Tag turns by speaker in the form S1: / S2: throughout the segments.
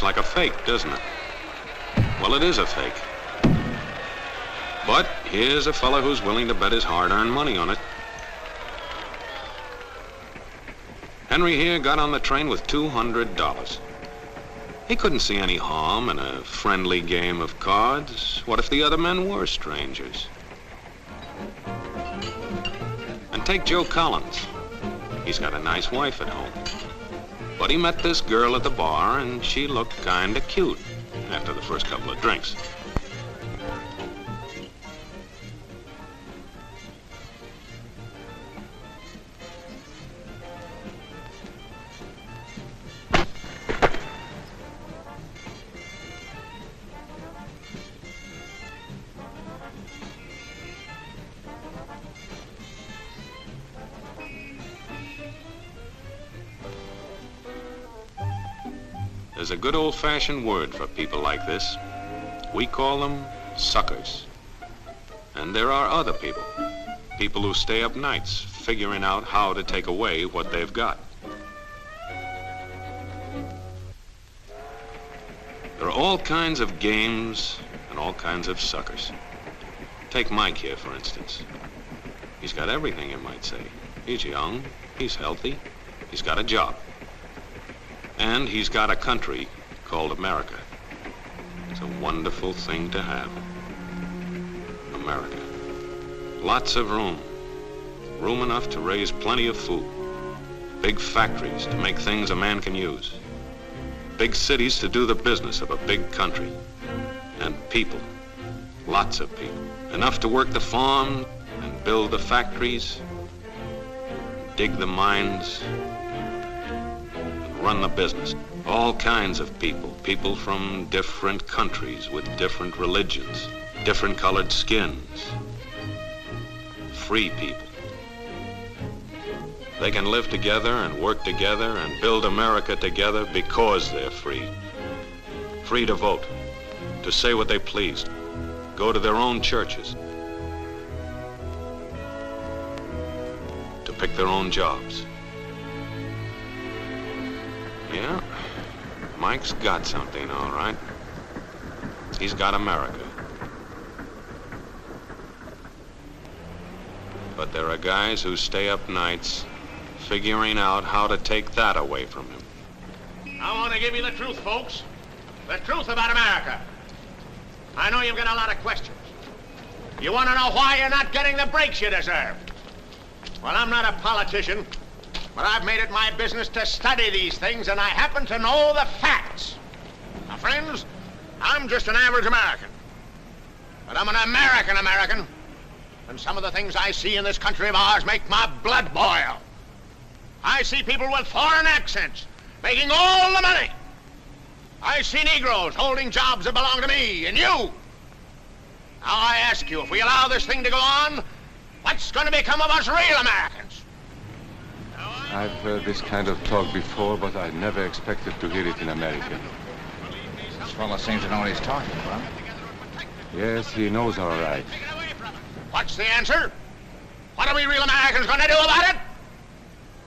S1: looks like a fake, doesn't it? Well, it is a fake. But here's a fella who's willing to bet his hard-earned money on it. Henry here got on the train with $200. He couldn't see any harm in a friendly game of cards. What if the other men were strangers? And take Joe Collins. He's got a nice wife at home. But he met this girl at the bar, and she looked kinda cute after the first couple of drinks. There's a good old-fashioned word for people like this. We call them suckers. And there are other people. People who stay up nights figuring out how to take away what they've got. There are all kinds of games and all kinds of suckers. Take Mike here, for instance. He's got everything, you might say. He's young, he's healthy, he's got a job. And he's got a country called America. It's a wonderful thing to have. America. Lots of room. Room enough to raise plenty of food. Big factories to make things a man can use. Big cities to do the business of a big country. And people. Lots of people. Enough to work the farm and build the factories, dig the mines, run the business. All kinds of people. People from different countries with different religions, different colored skins. Free people. They can live together and work together and build America together because they're free. Free to vote, to say what they please, go to their own churches, to pick their own jobs. Yeah, Mike's got something, all right. He's got America. But there are guys who stay up nights figuring out how to take that away from him.
S2: I want to give you the truth, folks. The truth about America. I know you've got a lot of questions. You want to know why you're not getting the breaks you deserve. Well, I'm not a politician. But I've made it my business to study these things, and I happen to know the facts. Now, friends, I'm just an average American. But I'm an American, and some of the things I see in this country of ours make my blood boil. I see people with foreign accents making all the money. I see Negroes holding jobs that belong to me and you. Now, I ask you, if we allow this thing to go on, what's going to become of us real Americans?
S3: I've heard this kind of talk before, but I never expected to hear it in America.
S4: This fellow seems to know what he's talking about.
S3: Yes, he knows all right.
S2: What's the answer? What are we real Americans going to do about it?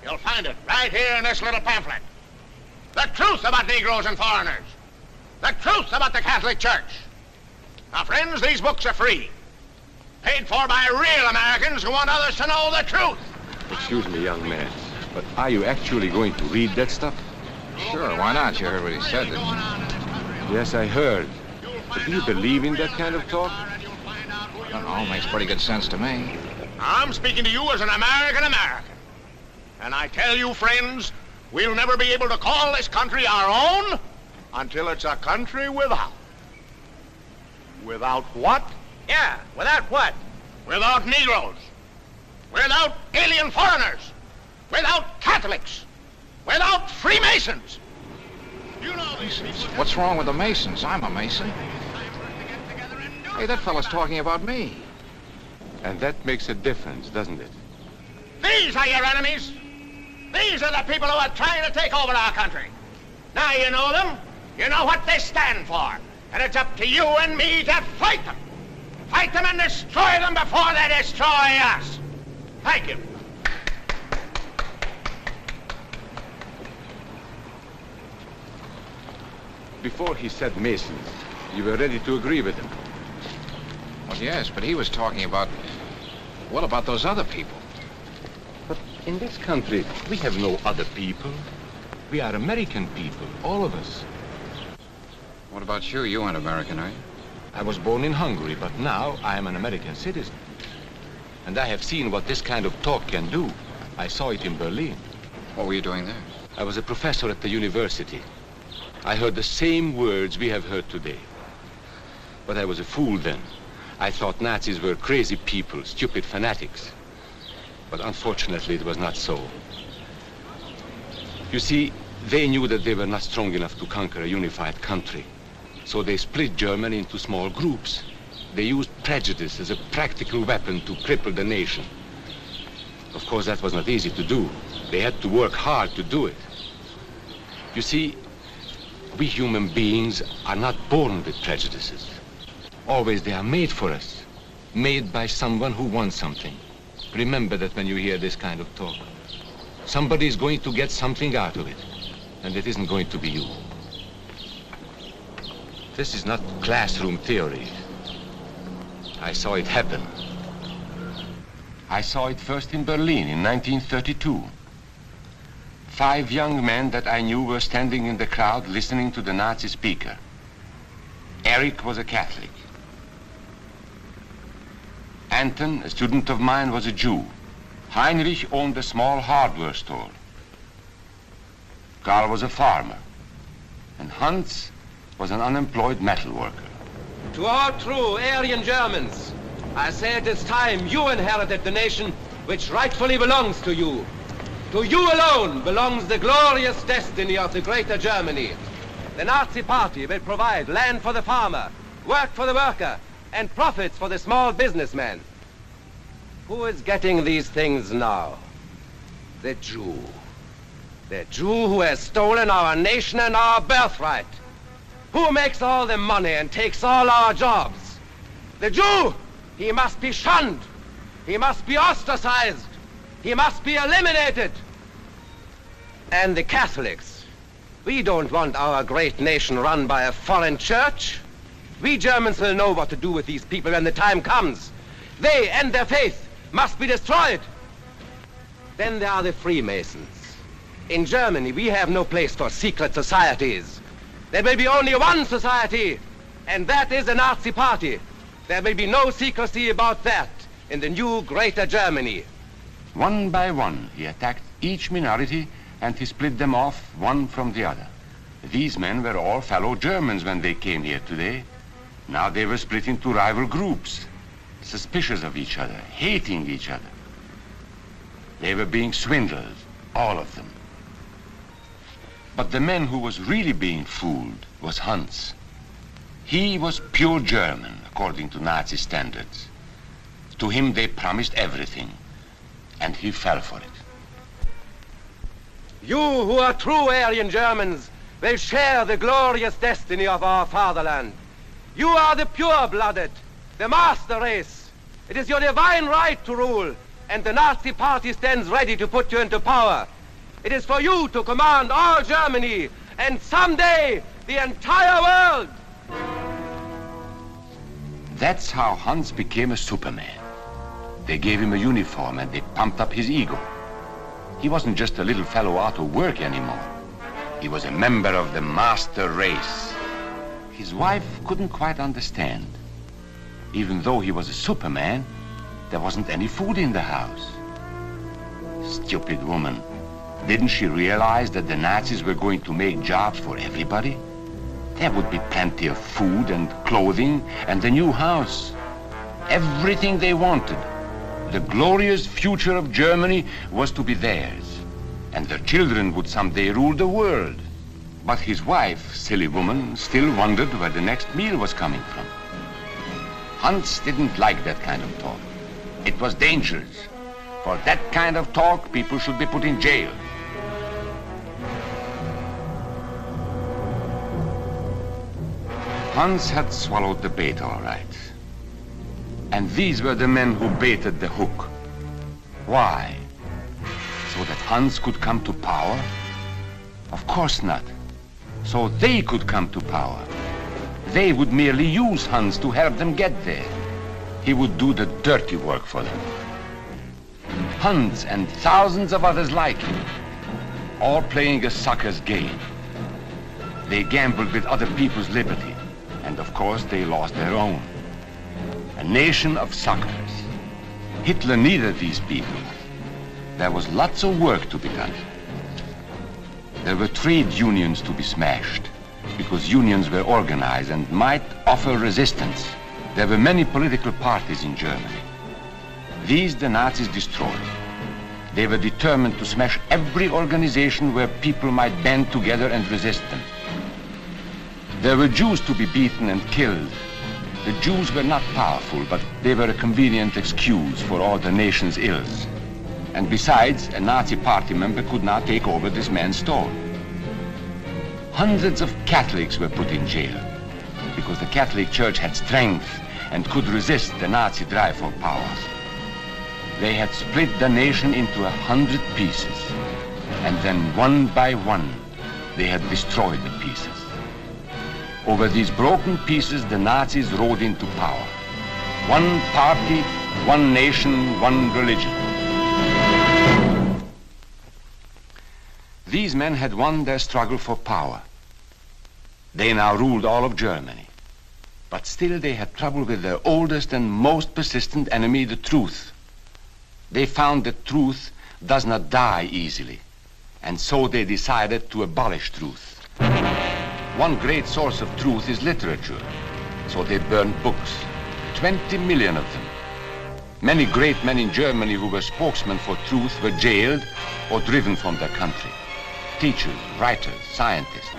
S2: You'll find it right here in this little pamphlet. The truth about Negroes and foreigners. The truth about the Catholic Church. Now, friends, these books are free. Paid for by real Americans who want others to know the truth.
S3: Excuse me, young man, but are you actually going to read that stuff?
S4: Sure, why not? You heard what he said, didn't you?
S3: Yes, I heard. But do you believe in that kind of talk?
S4: I don't know, makes pretty good sense to me.
S2: I'm speaking to you as an American. And I tell you, friends, we'll never be able to call this country our own until it's a country without. Without what? Yeah, without what? Without Negroes. Without alien foreigners. Without Catholics. Without Freemasons. You know these people.
S4: What's wrong with the Masons? I'm a Mason. Hey, that fellow's talking about me.
S3: And that makes a difference, doesn't it?
S2: These are your enemies. These are the people who are trying to take over our country. Now you know them. You know what they stand for. And it's up to you and me to fight them. Fight them and destroy them before they destroy us. Thank you.
S3: Before he said Masons, you were ready to agree with him.
S4: Well, yes, but he was talking about, what about those other people?
S3: But in this country, we have no other people. We are American people, all of us.
S4: What about you? You aren't American, are you?
S3: I was born in Hungary, but now I am an American citizen. And I have seen what this kind of talk can do. I saw it in Berlin.
S4: What were you doing there?
S3: I was a professor at the university. I heard the same words we have heard today. But I was a fool then. I thought Nazis were crazy people, stupid fanatics. But unfortunately, it was not so. You see, they knew that they were not strong enough to conquer a unified country. So they split Germany into small groups. They used prejudice as a practical weapon to cripple the nation. Of course, that was not easy to do. They had to work hard to do it. You see, we human beings are not born with prejudices. Always they are made for us, made by someone who wants something. Remember that when you hear this kind of talk. Somebody is going to get something out of it, and it isn't going to be you. This is not classroom theory. I saw it happen. I saw it first in Berlin in 1932. 5 young men that I knew were standing in the crowd listening to the Nazi speaker. Eric was a Catholic. Anton, a student of mine, was a Jew. Heinrich owned a small hardware store. Karl was a farmer. And Hans was an unemployed metal worker.
S5: To all true Aryan Germans, I say it is time you inherited the nation which rightfully belongs to you. To you alone belongs the glorious destiny of the greater Germany. The Nazi Party will provide land for the farmer, work for the worker, and profits for the small businessman. Who is getting these things now? The Jew. The Jew who has stolen our nation and our birthright. Who makes all the money and takes all our jobs? The Jew! He must be shunned. He must be ostracized. He must be eliminated. And the Catholics. We don't want our great nation run by a foreign church. We Germans will know what to do with these people when the time comes. They and their faith must be destroyed. Then there are the Freemasons. In Germany, we have no place for secret societies. There will be only one society, and that is the Nazi Party. There will be no secrecy about that in the new greater Germany.
S3: One by one, he attacked each minority and he split them off one from the other. These men were all fellow Germans when they came here today. Now they were split into rival groups, suspicious of each other, hating each other. They were being swindled, all of them. But the man who was really being fooled was Hans. He was pure German, according to Nazi standards. To him they promised everything, and he fell for it.
S5: You who are true Aryan Germans will share the glorious destiny of our fatherland. You are the pure-blooded, the master race. It is your divine right to rule, and the Nazi Party stands ready to put you into power. It is for you to command all Germany, and someday the entire world.
S3: That's how Hans became a Superman. They gave him a uniform and they pumped up his ego. He wasn't just a little fellow out of work anymore. He was a member of the master race. His wife couldn't quite understand. Even though he was a Superman, there wasn't any food in the house. Stupid woman. Didn't she realize that the Nazis were going to make jobs for everybody? There would be plenty of food and clothing and a new house. Everything they wanted. The glorious future of Germany was to be theirs. And their children would someday rule the world. But his wife, silly woman, still wondered where the next meal was coming from. Hans didn't like that kind of talk. It was dangerous. For that kind of talk, people should be put in jail. Hans had swallowed the bait all right. And these were the men who baited the hook. Why? So that Hans could come to power? Of course not. so they could come to power. They would merely use Hans to help them get there. He would do the dirty work for them. Hans and thousands of others like him, all playing a sucker's game. They gambled with other people's liberty, and of course they lost their own. A nation of suckers. Hitler needed these people. There was lots of work to be done. There were trade unions to be smashed, because unions were organized and might offer resistance. There were many political parties in Germany. These the Nazis destroyed. They were determined to smash every organization where people might band together and resist them. There were Jews to be beaten and killed. The Jews were not powerful, but they were a convenient excuse for all the nation's ills. And besides, a Nazi party member could not take over this man's stall. Hundreds of Catholics were put in jail because the Catholic Church had strength and could resist the Nazi drive for power. They had split the nation into 100 pieces, and then one by one, they had destroyed the pieces. Over these broken pieces, the Nazis rode into power. One party, one nation, one religion. These men had won their struggle for power. They now ruled all of Germany. But still they had trouble with their oldest and most persistent enemy, the truth. They found that truth does not die easily, and so they decided to abolish truth. One great source of truth is literature, so they burned books, 20 million of them. Many great men in Germany who were spokesmen for truth were jailed or driven from their country. Teachers, writers, scientists.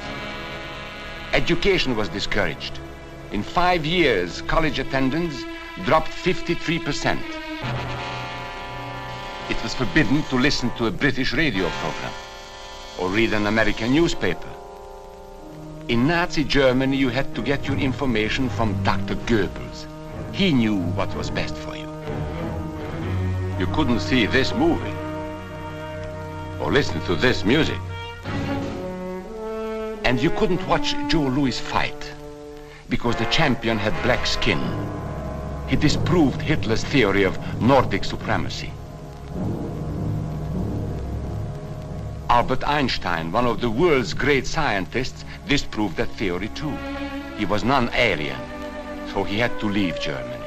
S3: Education was discouraged. In 5 years, college attendance dropped 53%. It was forbidden to listen to a British radio program or read an American newspaper. In Nazi Germany, you had to get your information from Dr. Goebbels. He knew what was best for you. You couldn't see this movie or listen to this music. And you couldn't watch Joe Louis fight because the champion had black skin. He disproved Hitler's theory of Nordic supremacy. Albert Einstein, one of the world's great scientists, disproved that theory too. He was non-Aryan, so he had to leave Germany.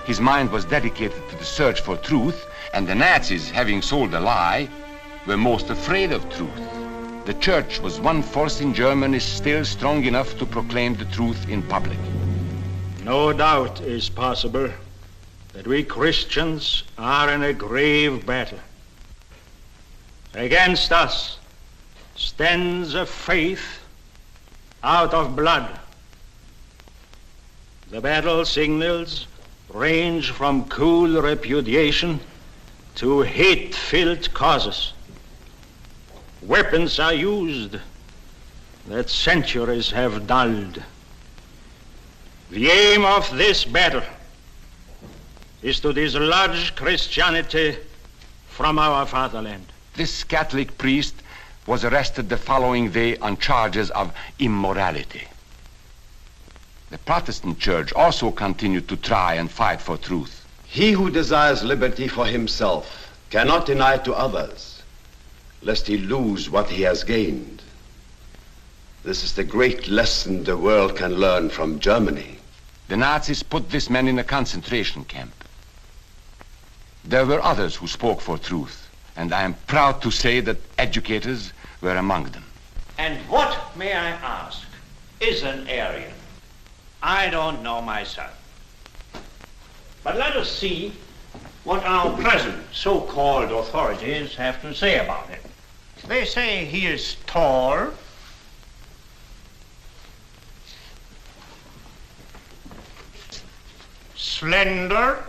S3: His mind was dedicated to the search for truth, and the Nazis, having sold a lie, were most afraid of truth. The church was one force in Germany still strong enough to proclaim the truth in public.
S6: No doubt is possible that we Christians are in a grave battle. Against us stands a faith out of blood. The battle signals range from cool repudiation to hate-filled causes. Weapons are used that centuries have dulled. The aim of this battle is to dislodge Christianity from our fatherland.
S3: This Catholic priest was arrested the following day on charges of immorality. The Protestant church also continued to try and fight for truth.
S7: He who desires liberty for himself cannot deny it to others, lest he lose what he has gained. This is the great lesson the world can learn from Germany.
S3: The Nazis put this man in a concentration camp. There were others who spoke for truth, and I am proud to say that educators were among them.
S2: And what, may I ask, is an Aryan? I don't know myself. But let us see what our present so-called authorities have to say about it. They say he is tall, slender,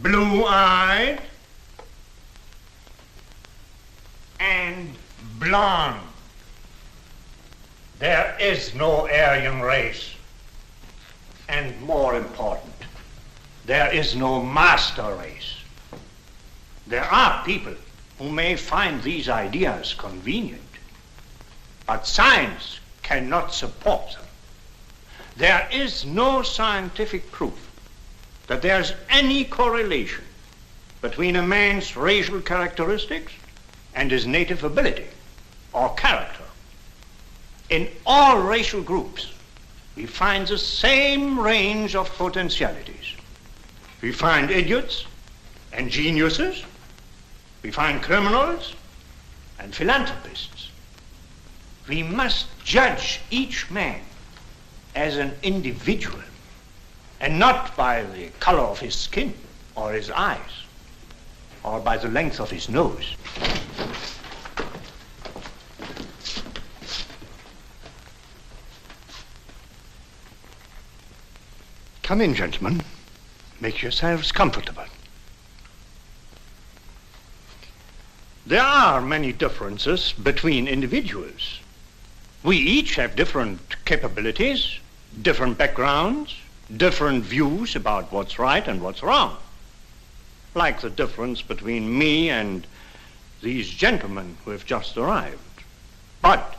S2: blue-eyed, and blonde. There is no Aryan race. And more important, there is no master race.
S6: There are people who may find these ideas convenient, but science cannot support them. There is no scientific proof that there's any correlation between a man's racial characteristics and his native ability or character. In all racial groups, we find the same range of potentialities. We find idiots and geniuses. We find criminals and philanthropists. We must judge each man as an individual and not by the color of his skin or his eyes or by the length of his nose. Come in, gentlemen. Make yourselves comfortable. There are many differences between individuals. We each have different capabilities, different backgrounds, different views about what's right and what's wrong. Like the difference between me and these gentlemen who have just arrived. But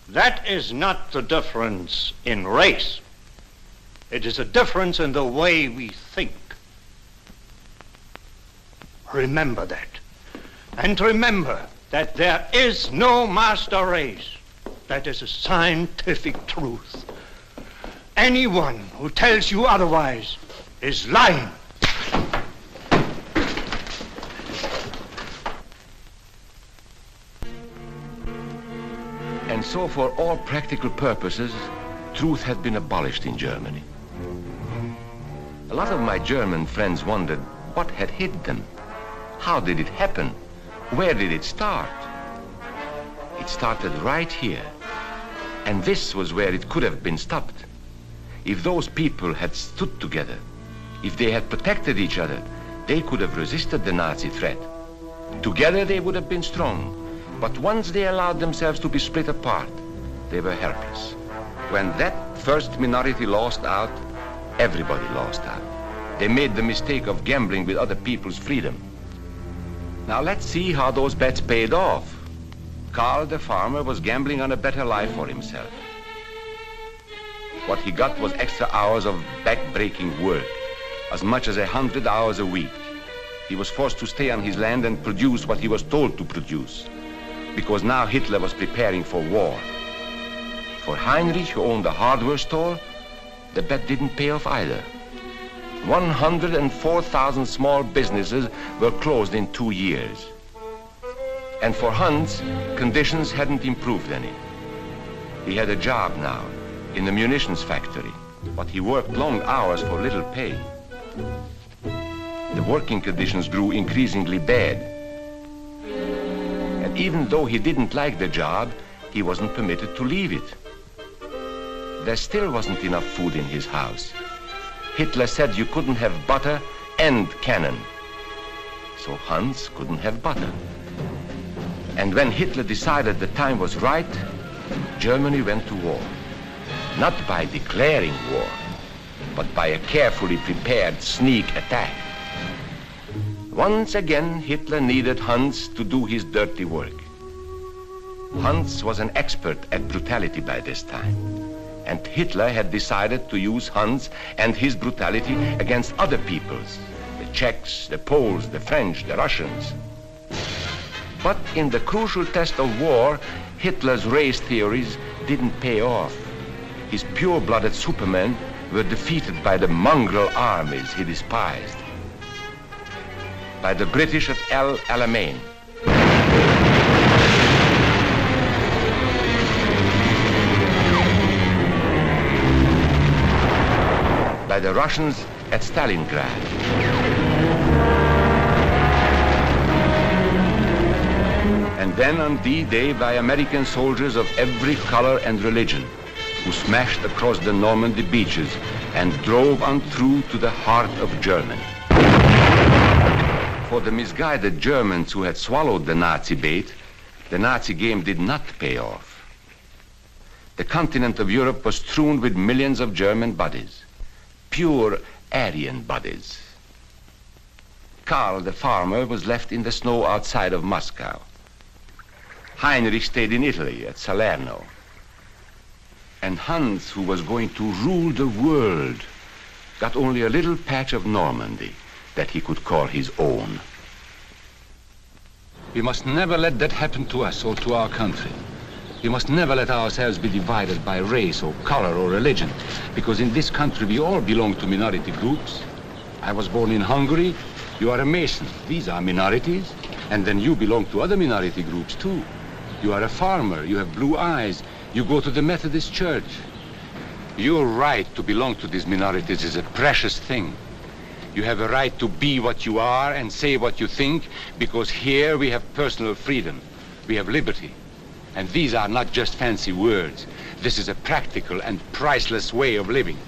S6: that is not the difference in race. It is a difference in the way we think. Remember that. And remember that there is no master race. That is a scientific truth. Anyone who tells you otherwise is lying.
S3: And so for all practical purposes, truth had been abolished in Germany. A lot of my German friends wondered what had hit them. How did it happen? Where did it start? It started right here. And this was where it could have been stopped. If those people had stood together, if they had protected each other, they could have resisted the Nazi threat. Together they would have been strong. But once they allowed themselves to be split apart, they were helpless. When that first minority lost out, everybody lost out. They made the mistake of gambling with other people's freedom. Now let's see how those bets paid off. Karl the farmer was gambling on a better life for himself. What he got was extra hours of back-breaking work, as much as 100 hours a week. He was forced to stay on his land and produce what he was told to produce, because now Hitler was preparing for war. For Heinrich, who owned a hardware store, the bet didn't pay off either. 104,000 small businesses were closed in 2 years. And for Hans, conditions hadn't improved any. He had a job now in the munitions factory, but he worked long hours for little pay. The working conditions grew increasingly bad. And even though he didn't like the job, he wasn't permitted to leave it. There still wasn't enough food in his house. Hitler said you couldn't have butter and cannon. So Hans couldn't have butter. And when Hitler decided the time was right, Germany went to war. Not by declaring war, but by a carefully prepared sneak attack. Once again, Hitler needed Hans to do his dirty work. Hans was an expert at brutality by this time. And Hitler had decided to use Hans and his brutality against other peoples, the Czechs, the Poles, the French, the Russians. But in the crucial test of war, Hitler's race theories didn't pay off. His pure-blooded supermen were defeated by the mongrel armies he despised. By the British at El Alamein. By the Russians at Stalingrad. And then on D-Day by American soldiers of every color and religion, who smashed across the Normandy beaches and drove on through to the heart of Germany. For the misguided Germans who had swallowed the Nazi bait, the Nazi game did not pay off. The continent of Europe was strewn with millions of German bodies. Pure Aryan bodies. Karl, the farmer, was left in the snow outside of Moscow. Heinrich stayed in Italy at Salerno. And Hans, who was going to rule the world, got only a little patch of Normandy that he could call his own.
S8: We must never let that happen to us or to our country. We must never let ourselves be divided by race or color or religion, because in this country we all belong to minority groups. I was born in Hungary. You are a Mason. These are minorities. And then you belong to other minority groups too. You are a farmer. You have blue eyes. You go to the Methodist Church. Your right to belong to these minorities is a precious thing. You have a right to be what you are and say what you think, because here we have personal freedom. We have liberty. And these are not just fancy words. This is a practical and priceless way of living.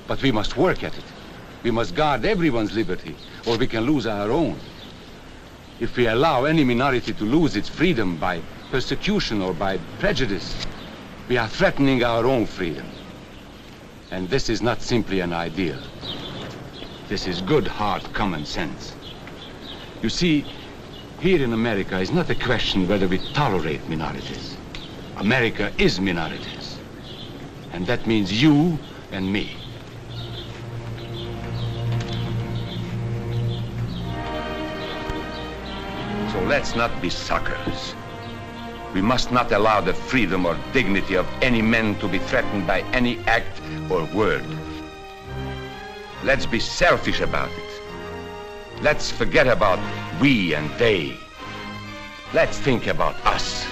S8: But we must work at it. We must guard everyone's liberty, or we can lose our own. If we allow any minority to lose its freedom by persecution or by prejudice, we are threatening our own freedom. And this is not simply an ideal. This is good, hard common sense. You see, here in America is not a question whether we tolerate minorities. America is minorities. And that means you and me.
S3: So let's not be suckers. We must not allow the freedom or dignity of any man to be threatened by any act or word. Let's be selfish about it. Let's forget about we and they. Let's think about us.